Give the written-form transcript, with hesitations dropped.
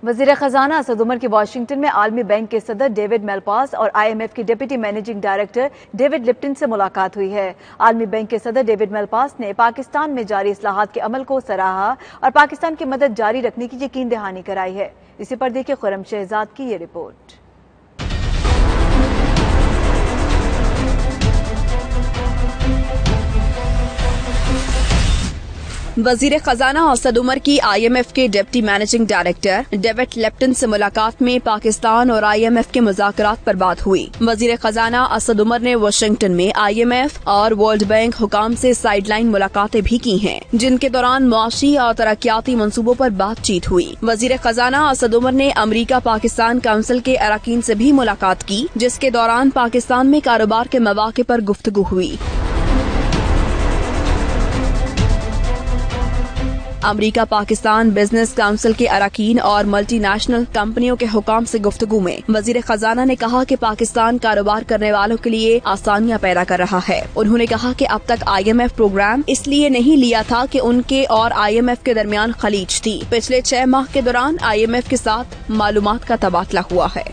वजीर खजाना असद उमर की वाशिंगटन में आलमी बैंक के सदर डेविड मेलपास और IMF के deputy managing director David Lipton से मुलाकात हुई है। आलमी बैंक के सदर डेविड मेलपास ने पाकिस्तान में जारी इस्लाहात के अमल को सराहा और पाकिस्तान की मदद जारी रखने की यकीन दहानी कराई है। इसी पर देखिए खुर्रम शहजाद की ये रिपोर्ट। वजीर खजाना असद उमर की IMF के deputy managing director David Lipton से मुलाकात में पाकिस्तान और IMF के मुज़ाकरात पर बात हुई। वजीर खजाना असद उमर ने वाशिंगटन में IMF और वर्ल्ड बैंक हुकाम से साइडलाइन मुलाकातें भी की हैं, जिनके दौरान मुआशी और तरक्याती मंसूबों पर बातचीत हुई। वजीर खजाना असद उमर ने अमरीका पाकिस्तान काउंसिल के अरकान से भी मुलाकात की, जिसके दौरान पाकिस्तान में कारोबार के मौके पर गुफ्तगू हुई। अमरीका पाकिस्तान बिजनेस काउंसिल के अरकान और मल्टीनेशनल कंपनियों के हुकाम से गुफ्तगू में वजीर खजाना ने कहा कि पाकिस्तान कारोबार करने वालों के लिए आसानियां पैदा कर रहा है। उन्होंने कहा कि अब तक IMF प्रोग्राम इसलिए नहीं लिया था कि उनके और IMF के दरमियान खलीज थी। पिछले 6 माह के दौरान IMF के साथ मालूमात का तबादला हुआ है।